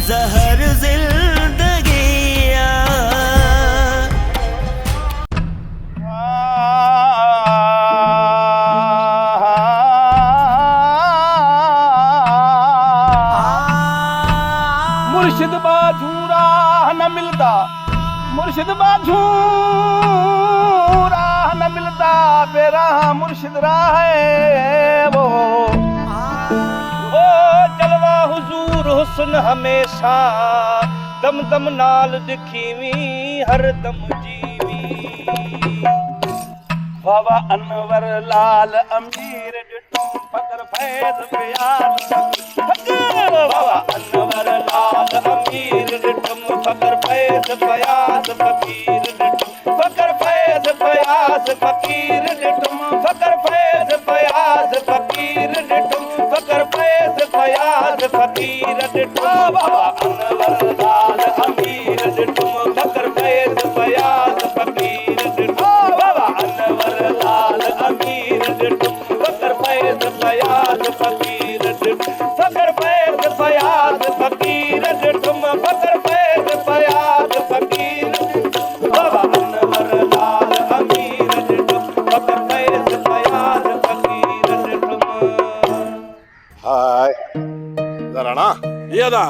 जहर जिंदगिया। मुर्शिद बाजू राह न मिलता, मुर्शिद बाजू राह न मिलता, बेराह मुर्शिद राह है वो। ओ जलवा हुजूर हुस्न हमेशा, दम दम नाल दिखीवी हर दम जीवी। बाबा अनवर लाल अमीर डिटो फकर फैज प्यार। बाबा अनवर लाल अमीर डिटम फकर फैज प्यास फकीर डिटम फकर फैज प्यास फकीर डिटम फकर फैज प्यास फकीर डिटम फकर फैज प्यास फकीर डिटम। बाबा अनवर लाल अमीर डिटम फकर फैज प्यास फकीर डिटम। बाबा अनवर लाल अमीर डिटम फकर फैज प्यास फकीर डिटम फकर फैज प्यास फकीर डिटम फकर फैज प्यास फकीर डिटम। बाबा अनवर लाल अमीर डिटम फकर फैज प्यास फकीर डिटम। हाय जरा ना ये दा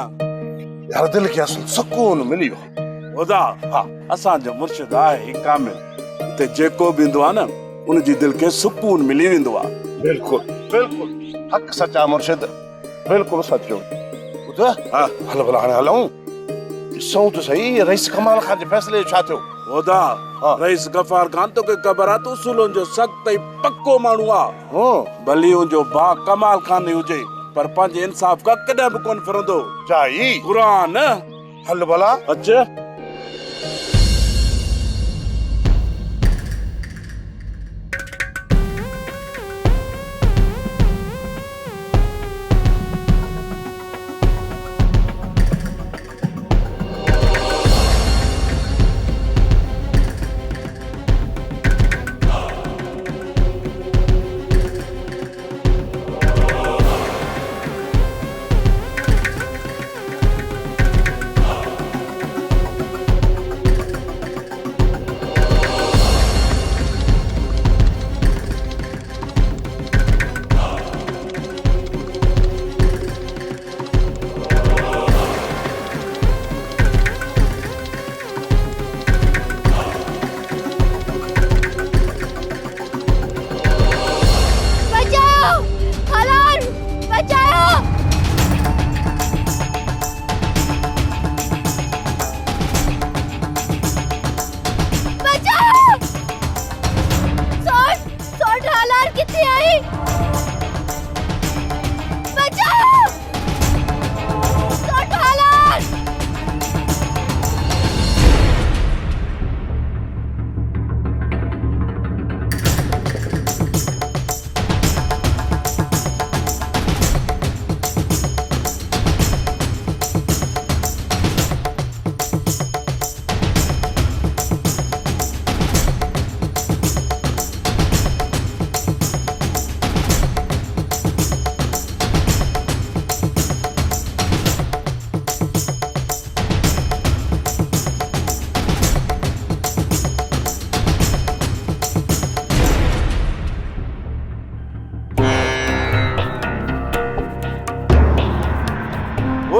यार दिल खे सुकून मिली वियो। ओदा हा असांजो मुर्शिद आहे कामिल, ते जेको बि ईंदो आहे न उनजी दिल खे सुकून मिली वेंदो आहे। बिल्कुल बिल्कुल हक सच्चा मुर्शिद, बिल्कुल सचो। ॿुध हा हल भला हाणे हलूं, ॾिसूं त सही रईस कमाल खान जे फैसले जो छा थियो। ओदा हा। रईस गफ़ार खान तोखे ख़बर आहे त उसूलनि जो सख़्त ऐं पक्को माण्हू आहे। भली उनजो भाउ कमाल खान ई हुजे पर पंहिंजे इंसाफ़ खां कॾहिं बि कोन फिरंदो। चाही क़ुरान हल भला अचे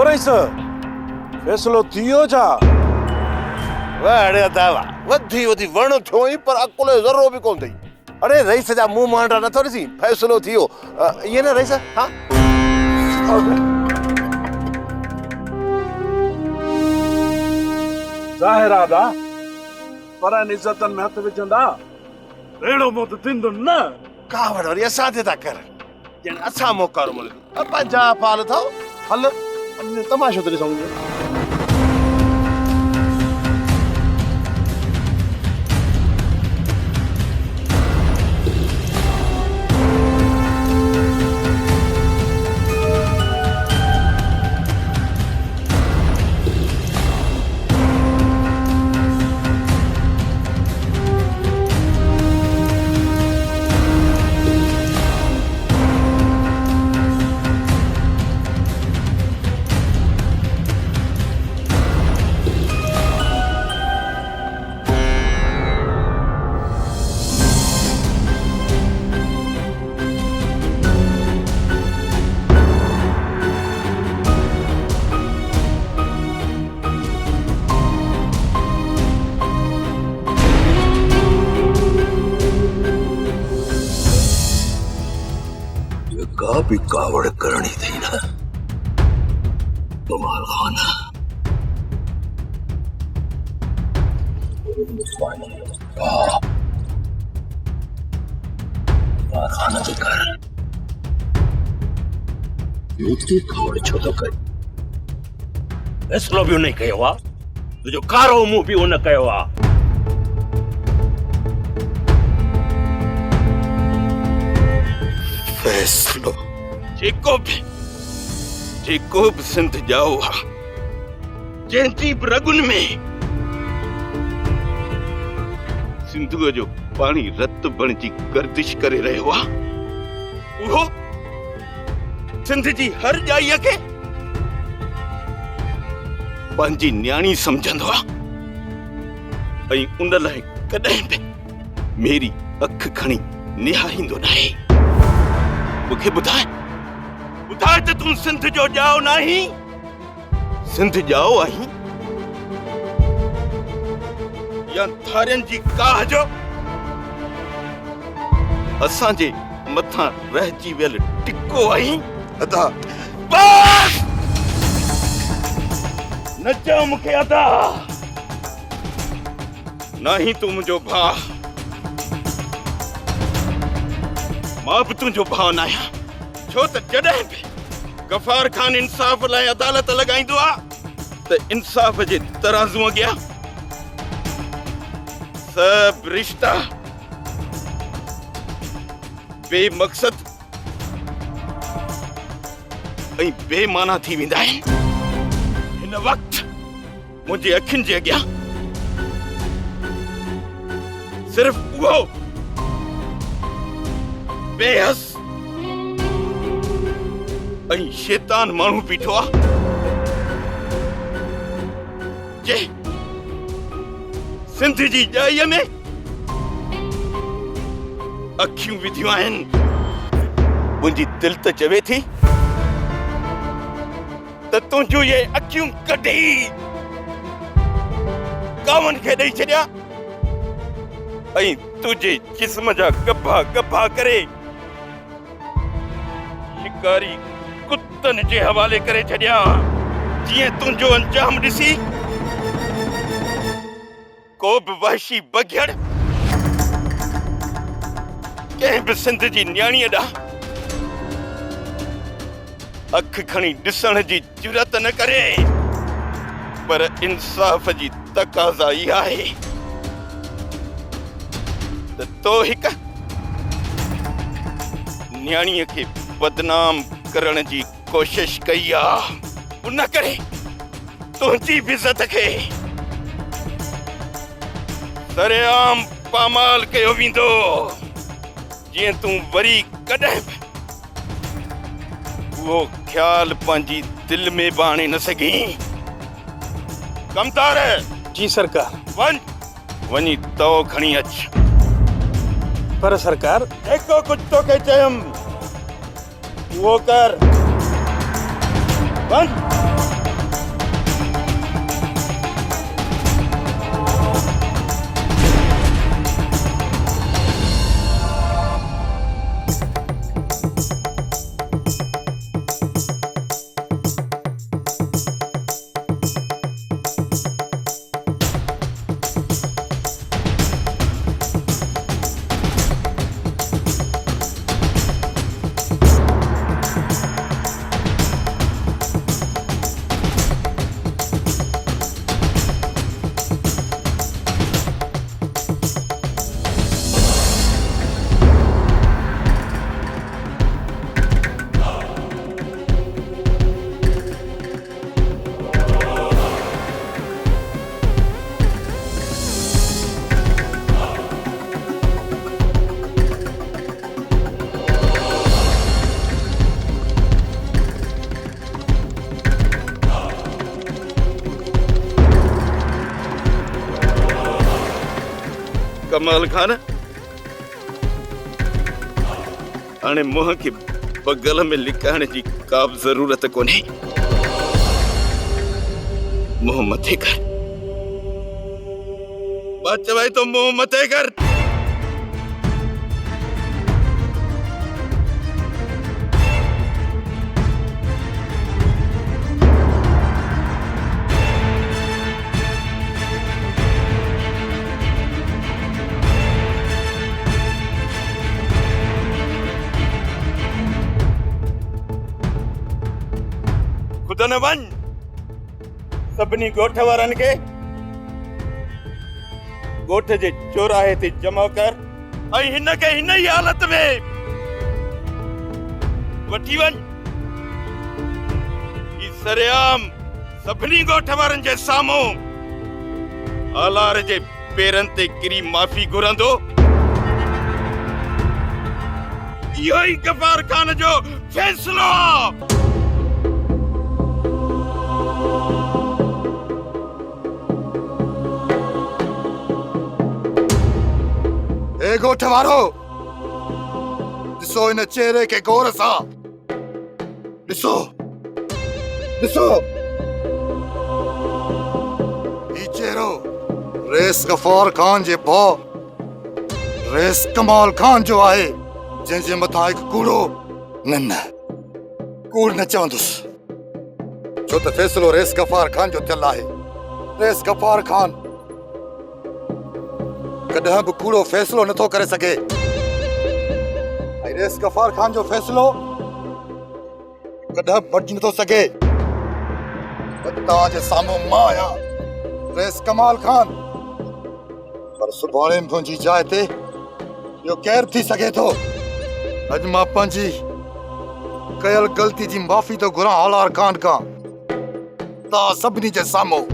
रईस फैसलो थी वियो छा? अड़े दावा वधी वधी वण थियो ई पर अकुल जो ज़रो बि कोन अथई। अड़े रईस जा मुंहुं मांडा नथो ॾिसी फैसलो थी वियो। इहे न रईस हा ज़ाहिर आहे दा पर इज़तनि में हथ विझंदा अहिड़ो मौत थींदो न। कावड़ वरी असां ते था करनि, ॼण असां मोकारो मिलंदो। पंहिंजा फाल अथव, हल तमाशो त ॾिसूं। भी कावड़ करनी थी ना कमाल खान। खाना भी कर युक्ति कावड़ छो तो कर फैसलो भी उन्हें कयो आ तुझो कारो मुंह भी उन कयो आ। फैसलो जेको भी सिंध जाओ आ जंहिंजी बि रगुन में सिंधुअ जो पानी रत बणजी गर्दिश करे रहियो आ उहो सिंध जी हर जाईअ खे पंहिंजी न्याणी समझंदो आ ऐं उन लाइ कॾहिं बि मेरी अख खणी निहारींदो नाहे। मूंखे ॿुधाए त तूं सिंध जो ॼाओ नाहीं सिंध ॼाओ आहीं या थारियुनि जी काह जो असांजे मथां रहिजी वियल टिको आहीं। अदा बस न चओ मूंखे अदा नाही तूं मुंहिंजो भाउ मां बि तुंहिंजो भाउ न आहियां छो त जॾहिं बि गफ़ार खान इंसाफ़ लाइ अदालत लॻाईंदो आहे त इंसाफ़ जे तराज़ू अॻियां सभु रिश्ता बेमक़सद ऐं बेमाना थी वेंदा आहिनि। हिन वक़्तु मुंहिंजी अखियुनि जे अॻियां सिर्फ़ उहो बेहस ऐं शैतान माण्हू बीठो आहे जे सिंध जी जाईअ में अखियूं विधियूं आहिनि। मुंहिंजी दिलि त चवे थी त तुंहिंजूं ये अखियूं कढी कावनि खे ॾेई छॾिया ऐं तुंहिंजे जिस्म जा गभा गभा करे शिकारी कुत्तनि जे हवाले करे छॾिया। जीअं तुंहिंजो अंजाम ॾिसी को बि वहशी बघियड़ कंहिं बि सिंध जी न्याणीअ ॾांहुं अख खणी ॾिसण जी जुरत न करे पर इंसाफ़ जी तकाज़ा इहा आहे त तो हिक न्याणीअ खे बदनाम करण जी कोशिश कई आहे उन करे तुंहिंजी बि इज़त खे सरेआम पामाल कयो वेंदो जीअं तूं वरी कॾहिं बि वो ख्याल पंहिंजी दिल में बाणे न सघी। कमतार जी सरकार। वञी तो खणी अच। पर सरकार जेको कुझु तोखे चयुमि उहो कर। वञ। कमाल खान हाणे मुंह खे बगल में लिकाइण जी का बि ज़रूरत कोन्हे। मुंह मथे कर। बात चवाई तो मुंह मथे कर। न वञ सभिनी ॻोठ वारनि खे ॻोठ जे चौराहे ते जमा कर ऐं हिन खे हिन ई हालत में वठी वञ ई सरेआम सभिनी ॻोठ वारनि जे साम्हूं आलार जे पेरनि ते किरी माफ़ी घुरंदो इहो ई गफ़ार खान जो फ़ैसिलो आहे। ए ॻोठ वारो ॾिसो इन चेहरे खे गौर सां ॾिसो ॾिसो ही चेहरो रेस गफ़ार खान जे भाउ रेस कमाल खान जो आहे जंहिंजे मथां हिकु कूड़ो न कूड़ न चवंदुसि छो त फ़ैसिलो रेस गफ़ार खान जो थियल आहे। रेस गफ़ार खान कॾहिं बि कूड़ो फ़ैसिलो नथो करे सघे ऐं रेस गफ़ार खान जो फ़ैसिलो कॾहिं बदिजी नथो सघे। तव्हांजे साम्हूं मां आहियां रेस कमाल खान पर सुभाणे मुंहिंजी जाइ ते इहो केरु थी सघे थो। अॼु मां पंहिंजी कयल ग़लती जी माफ़ी थो घुरां आलार खान खां तव्हां सभिनी जे साम्हूं।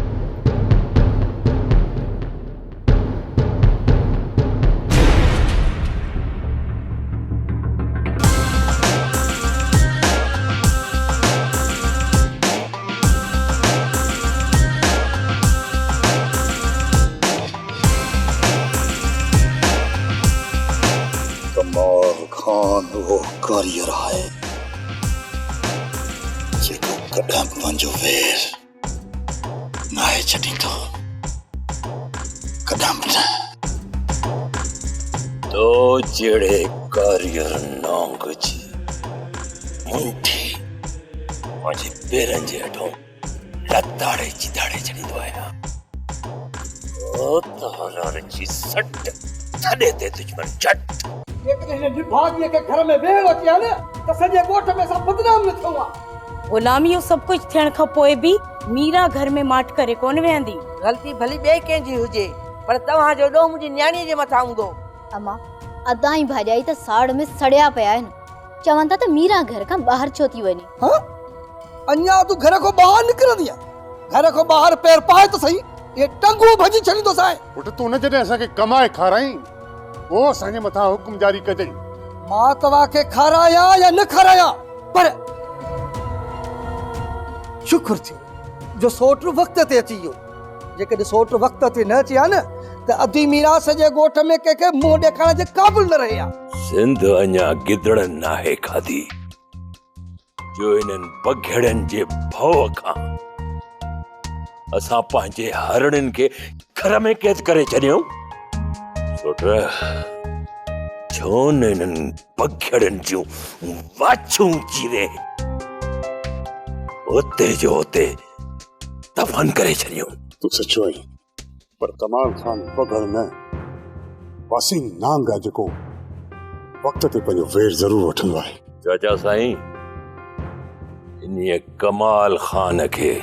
कमाल खान वो कारीगर आहे जेको कॾहिं पंहिंजो वेर नाहे छॾींदो कॾहिं बि न। तो जहिड़े कारीगर नांग जी मुंठी मुंहिंजे पेरनि जे हेठों लताड़े चिताड़े छॾींदो आहियां ओ तहार जी सट छॾे दे दुश्मन झट। भाॼीअ खे घर में वेड़ अची आहे न त सॼे ॻोठ में असां बदनाम न थियूं गुलामी सब कुछ थियण खां पोइ भी मीरा घर में माट करे कोन वेंदी। गलती भली ॿिए कंहिंजी हुजे पर तव्हांजो ॾोह मुंहिंजी न्याणीअ जे मथां हूंदो। अम्मा अदाई भाॼाई त साड़ में सड़िया पिया आहिनि चवनि था त मीरा घर खां ॿाहिरि छो थी वञे। हाँ अञा तूं घर खां ॿाहिरि निकिरंदी आहे घर खां ॿाहिरि पैर पाए त सही ये टंगू भॼी छॾींदो साए। पुट तूं न जॾहिं असांखे कमाए खाराई वो असांजे मथां हुकुम जारी कजई। मां तव्हांखे खारायां या न खारायां पर शुक्र थियो जो सोट वक़्त ते अची वियो। जेकॾहिं सोट वक़्त ते न अची हा न त अधी मीरा सॼे ॻोठ में कंहिंखे मुंहुं ॾेखारण जे क़ाबिल न रहे हा। सिंध अञा गिदड़नि नाहे खाधी जो इन्हनि बघेड़नि जे भउ खां असां पंहिंजे हरणनि खे घर में कैद करे छॾियूं। सोट छो न इन्हनि बघेड़नि जूं वाछूं चीरे उते जो उते दफ़न करे छॾियूं। तूं सचो आहीं पर कमाल खान पगड़ न वासी नांग आहे जेको वक़्त ते पंहिंजो वेर ज़रूर वठंदो आहे। चाचा साईं इन्हीअ कमाल खान खे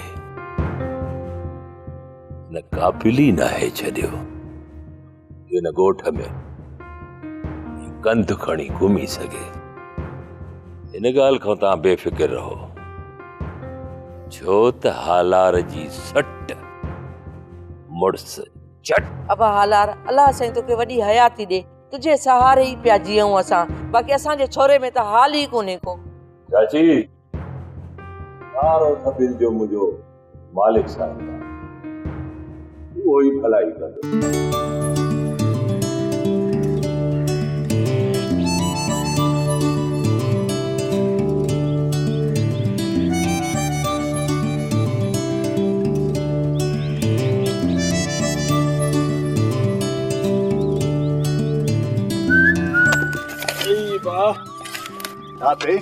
न काबिली नाहे छॾियो हिन ॻोठ में कंध खणी घुमी सघे। हिन ॻाल्हि खां तव्हां बेफ़िक्र रहो छो त हालार जी सट मुड़स झट। अब हालार अल्लाह साईं तोखे वॾी हयाती ॾे तुझे सहारे ई पिया जीऊं असां बाक़ी असांजे छोरे में त हाल ई कोन्हे को। चाची सारो सभिनि जो मुंहिंजो मालिक साईं उहो ई भलाई कंदो।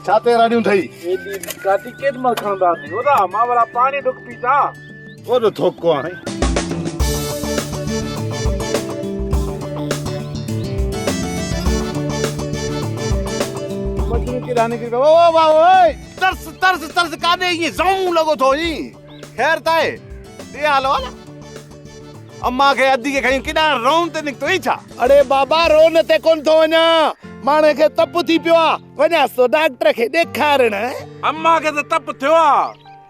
छाते रानियूं थई एडी गाटी केड मल खणदा नी ओदा मां वाला पानी ढुक पीता वो थोको हाणे मजनू की रानी की ओ वाह ओए तरस तरस तरस काने ये ज़ऊं लगो थो जी खैर ताए दे हालो वाला अम्मा के अद्दी के खई किडा रोन ते निकतो ई छा अरे बाबा रोन ते कोन थो वञा माणे खे तप थी पियो आ वञास तो डॉक्टर खे ॾेखारण अम्मा के तो तप थियो आ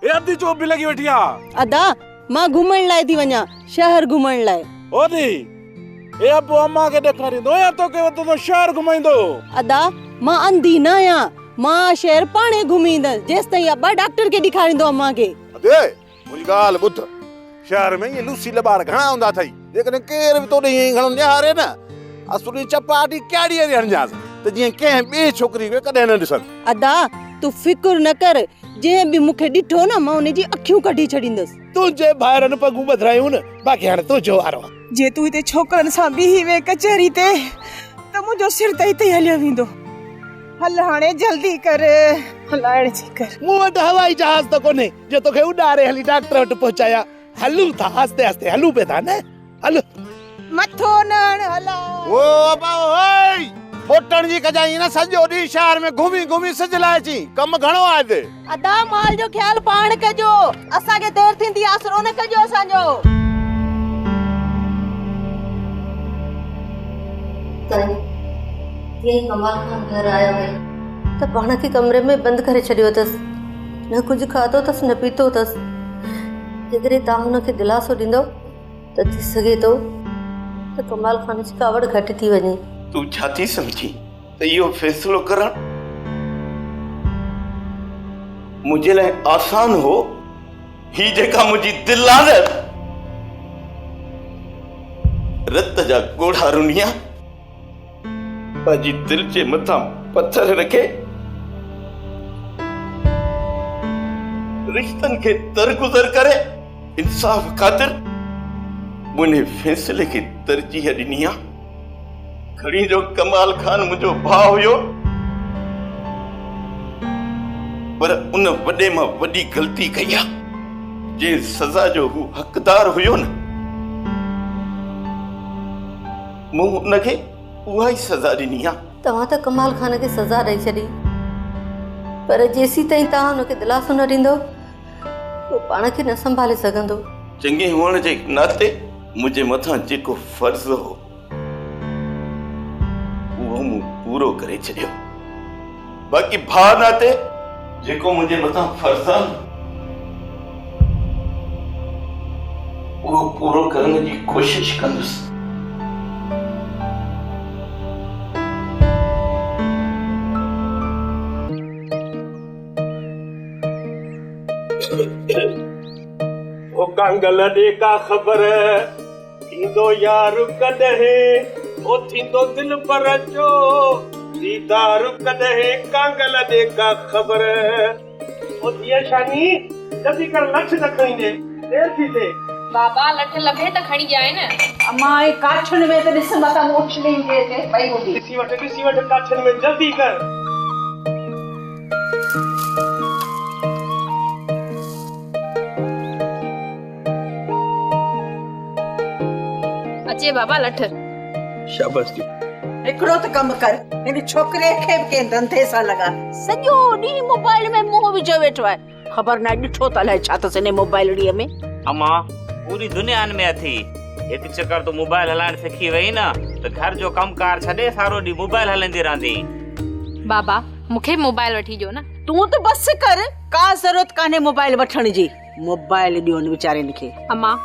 ए अद्दी चो भी लगी बैठी आ अदा मां घुमण लाइ थी वञा शहर घुमण लाइ ओदी ए अब अम्मा के ॾेखारींदो या तो के तो शहर घुमाईंदो अदा मां अंधी न आहियां मां शहर पाणे घुमींदसि जेसि ताईं अब्बा डॉक्टर खे ॾेखारींदो अम्मा खे अदे मुंहिंजी ॻाल्हि ॿुध शहर में ये लूसी लबार घणा हूंदा अथई जेकॾहिं केर बि तोॾे ईअं घणो निहारे न असुली चपाटी कहिड़ी अहिड़ी हणजांसि त जीअं कंहिं ॿिए छोकिरी खे कॾहिं न ॾिसनि अदा तूं फिकुर न कर जंहिं बि मूंखे ॾिठो न मां उनजी अखियूं कढी छॾींदसि तुंहिंजे ॿाहिरनि पगूं ॿधायूं न बाक़ी हाणे तुंहिंजो वारो जे तूं हिते छोकरनि सां बीही वे कचहरी ते त मुंहिंजो सिर त हिते ई हलियो वेंदो हल हाणे जल्दी कर हलाइण जी कर मूं वटि हवाई जहाज त कोन्हे जो तोखे उॾारे हली डॉक्टर वटि पहुचाया हलूं था आस्ते आस्ते हलूं पिया था न हल मथो न हला ओ अबा ओए फोटण जी कजाई न सॼो ॾींहुं शहर में घुमी घुमी सिजलाए अची कमु घणो आहे हिते अदा माल जो ख्याल पाण कजो असांखे देर थींदी आसरो न कजो असांजो ये कमाल खान घर आया है त पाण खे कमरे में बंद करे छॾियो अथसि न कुझु खाधो अथसि न पीतो अथसि जेकॾहिं तव्हां हुनखे दिलासो ॾींदव त थी सघे थो त कमाल खान जी कावड़ घटि थी वञे तू छा थी समझी त इहो फ़ैसिलो करण मुंहिंजे लाइ आसान हो ही जेका मुंहिंजी दिलि आहे रत जा ॻोढ़ा रुनिया पंहिंजी दिलि जे मथां पत्थर रखे रिश्तनि खे दरगुज़र करे इंसाफ़ ख़ातिर मुंहिंजे फ़ैसिले खे तरजीह ॾिनी आहे खणी जो कमाल खान मुंहिंजो भाउ हुयो पर उन वॾे मां वॾी ग़लती कई आहे जे सज़ा जो हू हक़दार हुयो न मूं उनखे उहा ई सज़ा ॾिनी आहे तव्हां त कमाल खान खे सज़ा ॾेई छॾी पर जेसी ताईं तव्हां हुनखे दिलासो न ॾींदो उहो पाण खे न संभाले सघंदो चङे हुअण जे नाते मुंहिंजे मथां जेको फर्ज़ हो उहो मूं पूरो करे छॾियो बाक़ी भाउ नाते जेको मुंहिंजे मथां फर्ज़ आहे उहो पूरो करण जी कोशिश कंदुसि ओ कांगल दे का खबर थींदो यार कॾहिं ओ थींदो दिल पर जो दीदार कॾहिं कांगल दे का खबर ओ दिया शानी जल्दी कर लठ न खणींदे देर थी थे बाबा लठ लभे त खणी जाए न अम्मा ए काठन में त ॾिस मता मोछ नहीं के भाई वो ॾिसी वठ काठन में जल्दी कर अचे बाबा लठ शाबाश जी हिकड़ो त कम कर इन छोकरे खे के धंधे सां लगा सॼो ॾींहुं मोबाइल में मुंहुं विझो वेठो आहे ख़बर न ॾिठो त अलाए छा अथसि इन मोबाइल ॾींहं में अम्मा पूरी दुनिया में अथी हिकु चक्कर तो मोबाइल हलाइण सिखी वई न त घर जो कमकार छॾे सारो ॾींहुं मोबाइल हलंदी रहंदी बाबा मूंखे मोबाइल वठी ॾियो न तूं त बस कर का ज़रूरत कान्हे मोबाइल वठण जी मोबाइल ॾियो न वीचारनि खे अम्मा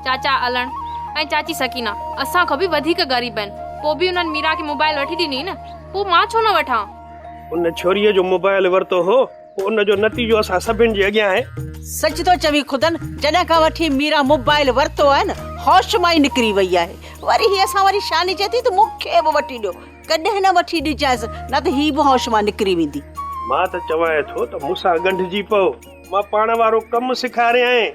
चाचा अलण ऐं चाची सकीना असां खां बि वधीक ग़रीब आहिनि पोइ बि उन्हनि मीरा खे मोबाइल वठी ॾिनी न पोइ मां छो न वठां उन छोरीअ जो मोबाइल वरितो हो उन जो नतीजो असां सभिनि जे अॻियां आहे सच तो चवी खुदन जॾहिं खां वठी मीरा मोबाइल वरितो आहे न होश मां ई निकिरी वई आहे वरी ही असां वरी शानी चए थी त मूंखे बि वठी ॾियो कॾहिं न वठी ॾिजांसि न त ही बि होश मां निकिरी वेंदी मां त चवां थो त मूंसां ॻंढिजी पओ मां पाण वारो कमु सेखारे आहियां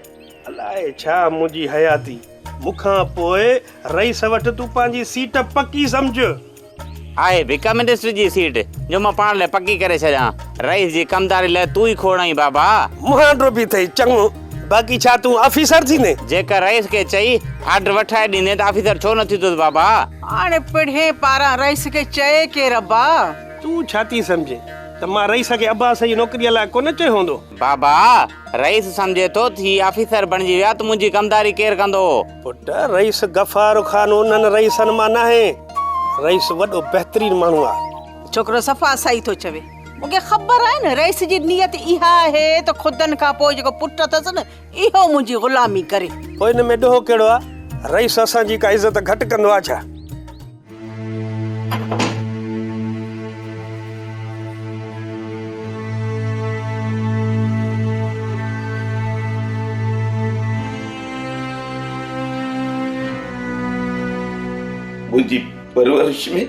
अलाए छा मुंहिंजी हयाती मूंखां पोइ रईस वटि तूं पंहिंजी सीट पकी सम्झ आहे भिका मिनिस्टर जी सीट जो मां पाण लाइ पकी करे छॾियां रईस जी कमदारी लाइ तूं ई खोड़ाई बाबा मुहांडो बि अथई चङो बाक़ी छा तूं ऑफिसर थींदे जेकर रईस खे चई ऑर्डर वठाए ॾींदे त ऑफिसर छो न थींदुसि बाबा हाणे पिढ़े पारां रईस खे चए के रब्बा तूं छा थी सम्झे त मां रईस खे अब्बास जी नौकरीअ लाइ कोन चयो हूंदो। बाबा रईस सम्झे तो थी ऑफिसर बणजी विया त मुंहिंजी कमदारी केरु कंदो? पुट रईस गफ़ार ख़ान उन्हनि रईसनि मां न आहे। रईस वॾो बहितरीन माण्हू आहे। छोकिरो सफ़ा सही थो चवे। मूंखे ख़बर आहे न रईस जी नियत इहा आहे त खुदनि खां पोइ जेको पुट अथसि न इहो मुंहिंजी ग़ुलामी करे। पोइ हिन में ॾोहो कहिड़ो आहे? रईस असांजी का इज़त घटि कंदो आहे छा? मुंहिंजी परवरिश में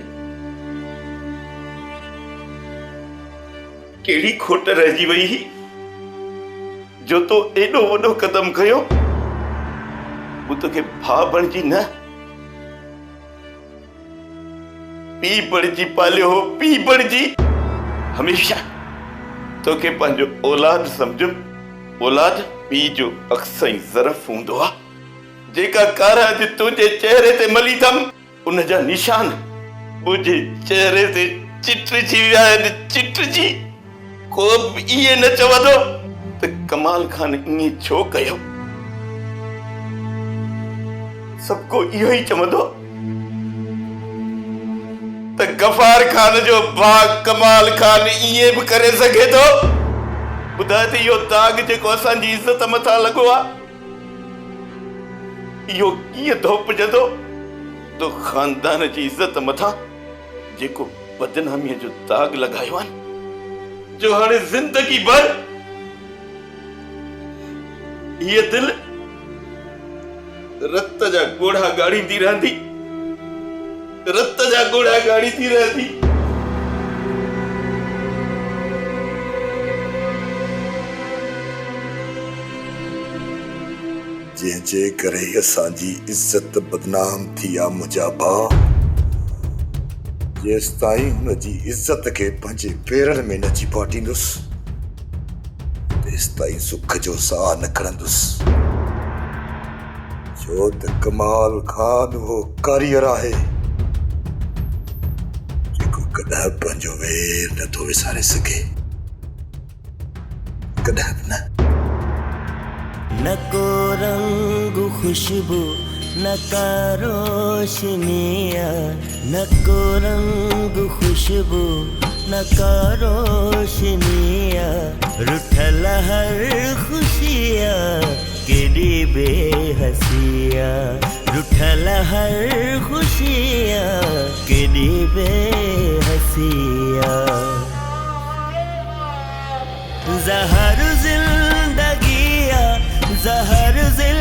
कहिड़ी खोट रहिजी वई हुई जो तो एॾो वॾो कदम खयो? मूं तोखे भाउ बणिजी न पीउ बणिजी पालियो हो। पीउ बणिजी हमेशा तोखे पंहिंजो औलाद सम्झो। औलाद पीउ जो अक्सई ज़रफ़ हूंदो आहे। जेका कारा अॼु तुंहिंजे चेहरे ते मली अथमि उन जा निशान मुंहिंजे चेहरे ते चिटजी विया आहिनि। चिटजी को बि इहे न चवंदो त कमाल खान ईअं छो कयो। सभु को इहो ई चवंदो त गफ़ार खान जो भाउ कमाल खान ईअं बि करे सघे थो। ॿुधाए त इहो दाग जेको असांजी इज़त मथां लॻो आहे इहो कीअं धोपजंदो तो खानदान जी इज़त मथां जेको बदनामीअ जो दाग लॻायो आहे जो हाणे ज़िंदगी भर हीअ दिल रत जा ॻोढ़ा ॻाढ़ींदी रहंदी। रत जा ॻोढ़ा ॻाढ़ींदी रहंदी। जंहिंजे करे असांजी इज़त बदनाम थी आहे मुंहिंजा भाउ, जेसिताईं हुनजी इज़त खे पंहिंजे पेरनि में न चिपाटींदुसि तेसिताईं सुख जो साह न खणंदुसि। छो त कमाल खान उहो कारीगर आहे जेको कॾहिं पंहिंजो वेर नथो विसारे सघे। कॾहिं बि न। न को रंग खुशबू न का रोशनिया, न को रंग खुशबू न का रोशनिया, रुठल हर खुशिया केड़ी बेहसिया, रुठल हर खुशिया केड़ी बेहसिया। जहर जिंदगिया जहर जिल